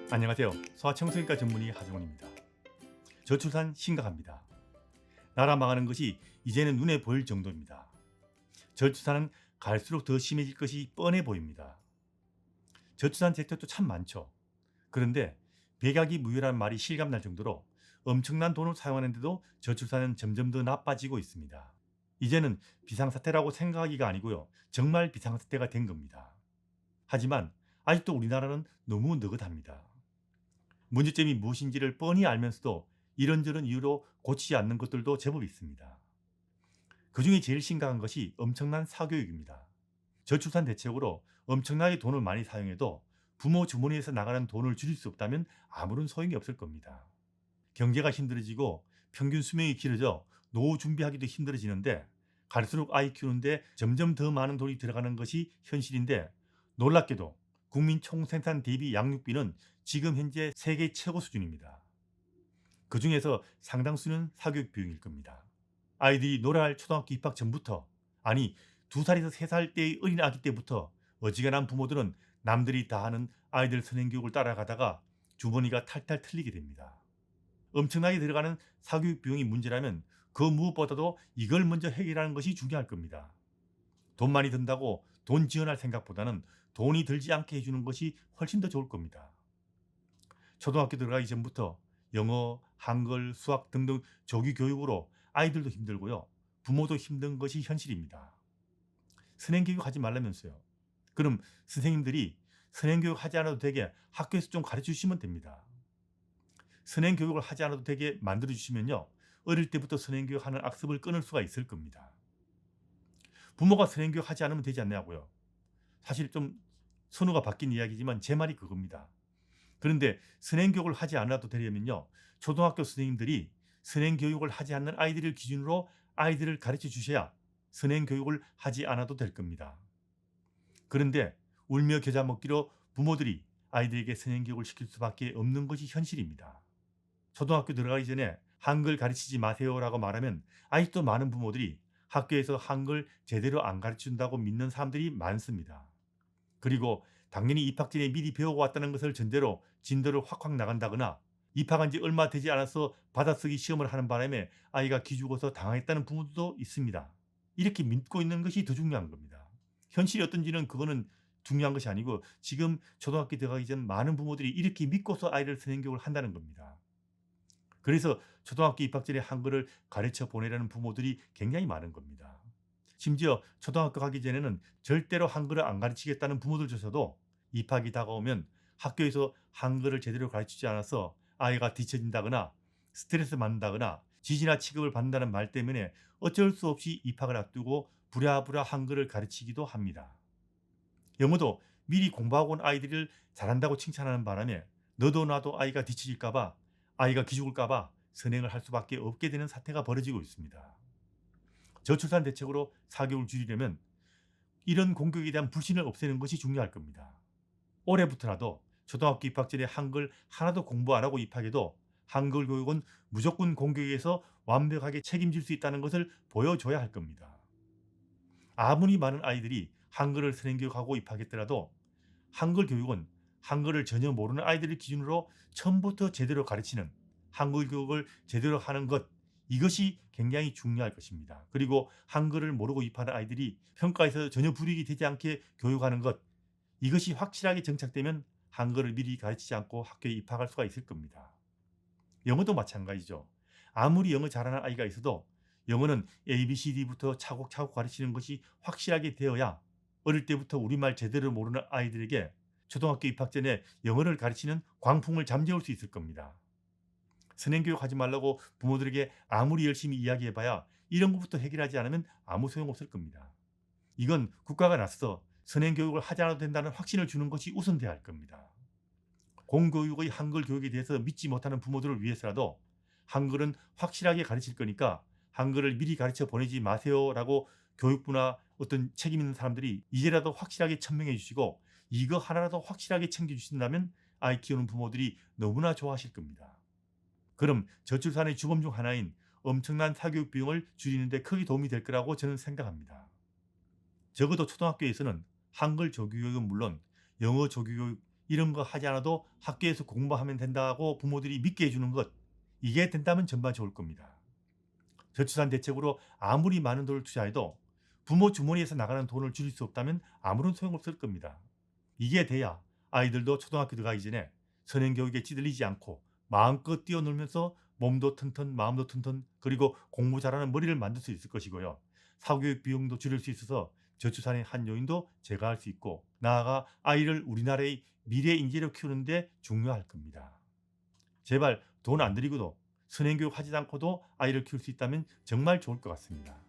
안녕하세요. 소아청소년과 전문의 하정원입니다. 저출산 심각합니다. 나라 망하는 것이 이제는 눈에 보일 정도입니다. 저출산은 갈수록 더 심해질 것이 뻔해 보입니다. 저출산 대책도 참 많죠. 그런데 백약이 무효라는 말이 실감날 정도로 엄청난 돈을 사용하는데도 저출산은 점점 더 나빠지고 있습니다. 이제는 비상사태라고 생각하기가 아니고요. 정말 비상사태가 된 겁니다. 하지만 아직도 우리나라는 너무 느긋합니다. 문제점이 무엇인지를 뻔히 알면서도 이런저런 이유로 고치지 않는 것들도 제법 있습니다. 그 중에 제일 심각한 것이 엄청난 사교육입니다. 저출산 대책으로 엄청나게 돈을 많이 사용해도 부모 주머니에서 나가는 돈을 줄일 수 없다면 아무런 소용이 없을 겁니다. 경제가 힘들어지고 평균 수명이 길어져 노후 준비하기도 힘들어지는데 갈수록 아이 키우는데 점점 더 많은 돈이 들어가는 것이 현실인데 놀랍게도 국민 총생산 대비 양육비는 지금 현재 세계 최고 수준입니다. 그 중에서 상당수는 사교육 비용일 겁니다. 아이들이 노래할 초등학교 입학 전부터, 아니 2살에서 3살 때의 어린 아기 때부터 어지간한 부모들은 남들이 다 하는 아이들 선행교육을 따라가다가 주머니가 탈탈 틀리게 됩니다. 엄청나게 들어가는 사교육 비용이 문제라면 그 무엇보다도 이걸 먼저 해결하는 것이 중요할 겁니다. 돈 많이 든다고 돈 지원할 생각보다는 돈이 들지 않게 해주는 것이 훨씬 더 좋을 겁니다. 초등학교 들어가기 전부터 영어, 한글, 수학 등등 조기 교육으로 아이들도 힘들고요. 부모도 힘든 것이 현실입니다. 선행교육 하지 말라면서요. 그럼 선생님들이 선행교육 하지 않아도 되게 학교에서 좀 가르쳐 주시면 됩니다. 선행교육을 하지 않아도 되게 만들어 주시면요. 어릴 때부터 선행교육 하는 악습을 끊을 수가 있을 겁니다. 부모가 선행교육 하지 않으면 되지 않냐고요. 사실 좀 선호가 바뀐 이야기지만 제 말이 그겁니다. 그런데 선행교육을 하지 않아도 되려면요. 초등학교 선생님들이 선행교육을 하지 않는 아이들을 기준으로 아이들을 가르쳐 주셔야 선행교육을 하지 않아도 될 겁니다. 그런데 울며 겨자 먹기로 부모들이 아이들에게 선행교육을 시킬 수밖에 없는 것이 현실입니다. 초등학교 들어가기 전에 한글 가르치지 마세요라고 말하면 아직도 많은 부모들이 학교에서 한글 제대로 안 가르친다고 믿는 사람들이 많습니다. 그리고 당연히 입학 전에 미리 배우고 왔다는 것을 전제로 진도를 확확 나간다거나 입학한 지 얼마 되지 않아서 받아쓰기 시험을 하는 바람에 아이가 기죽어서 당했다는 부모들도 있습니다. 이렇게 믿고 있는 것이 더 중요한 겁니다. 현실이 어떤지는 그거는 중요한 것이 아니고 지금 초등학교 들어가기 전 많은 부모들이 이렇게 믿고서 아이를 선행교육을 한다는 겁니다. 그래서 초등학교 입학 전에 한글을 가르쳐 보내라는 부모들이 굉장히 많은 겁니다. 심지어 초등학교 가기 전에는 절대로 한글을 안 가르치겠다는 부모들조차도 입학이 다가오면 학교에서 한글을 제대로 가르치지 않아서 아이가 뒤처진다거나 스트레스 받는다거나 지지나 취급을 받는다는 말 때문에 어쩔 수 없이 입학을 앞두고 부랴부랴 한글을 가르치기도 합니다. 영어도 미리 공부하고 온 아이들을 잘한다고 칭찬하는 바람에 너도 나도 아이가 뒤처질까봐 아이가 기죽을까봐 선행을 할 수밖에 없게 되는 사태가 벌어지고 있습니다. 저출산 대책으로 사교육을 줄이려면 이런 공격에 대한 불신을 없애는 것이 중요할 겁니다. 올해부터라도 초등학교 입학 전에 한글 하나도 공부 안 하고 입학해도 한글 교육은 무조건 공교육에서 완벽하게 책임질 수 있다는 것을 보여줘야 할 겁니다. 아무리 많은 아이들이 한글을 선행교육하고 입학했더라도 한글 교육은 한글을 전혀 모르는 아이들을 기준으로 처음부터 제대로 가르치는 한글 교육을 제대로 하는 것, 이것이 굉장히 중요할 것입니다. 그리고 한글을 모르고 입학하는 아이들이 평가에서 전혀 불이익이 되지 않게 교육하는 것, 이것이 확실하게 정착되면 한글을 미리 가르치지 않고 학교에 입학할 수가 있을 겁니다. 영어도 마찬가지죠. 아무리 영어 잘하는 아이가 있어도 영어는 ABCD부터 차곡차곡 가르치는 것이 확실하게 되어야 어릴 때부터 우리말 제대로 모르는 아이들에게 초등학교 입학 전에 영어를 가르치는 광풍을 잠재울 수 있을 겁니다. 선행교육 하지 말라고 부모들에게 아무리 열심히 이야기해봐야 이런 것부터 해결하지 않으면 아무 소용없을 겁니다. 이건 국가가 나서 선행교육을 하지 않아도 된다는 확신을 주는 것이 우선돼야 할 겁니다. 공교육의 한글 교육에 대해서 믿지 못하는 부모들을 위해서라도 한글은 확실하게 가르칠 거니까 한글을 미리 가르쳐 보내지 마세요라고 교육부나 어떤 책임 있는 사람들이 이제라도 확실하게 천명해 주시고 이거 하나라도 확실하게 챙겨주신다면 아이 키우는 부모들이 너무나 좋아하실 겁니다. 그럼 저출산의 주범 중 하나인 엄청난 사교육 비용을 줄이는 데 크게 도움이 될 거라고 저는 생각합니다. 적어도 초등학교에서는 한글 조기교육은 물론 영어 조기교육, 이런 거 하지 않아도 학교에서 공부하면 된다고 부모들이 믿게 해주는 것, 이게 된다면 전반 좋을 겁니다. 저출산 대책으로 아무리 많은 돈을 투자해도 부모 주머니에서 나가는 돈을 줄일 수 없다면 아무런 소용없을 겁니다. 이게 돼야 아이들도 초등학교 들어가기 전에 선행교육에 찌들리지 않고 마음껏 뛰어놀면서 몸도 튼튼 마음도 튼튼 그리고 공부 잘하는 머리를 만들 수 있을 것이고요. 사교육 비용도 줄일 수 있어서 저출산의 한 요인도 제거할 수 있고 나아가 아이를 우리나라의 미래 인재로 키우는데 중요할 겁니다. 제발 돈 안 들이고도 선행교육 하지 않고도 아이를 키울 수 있다면 정말 좋을 것 같습니다.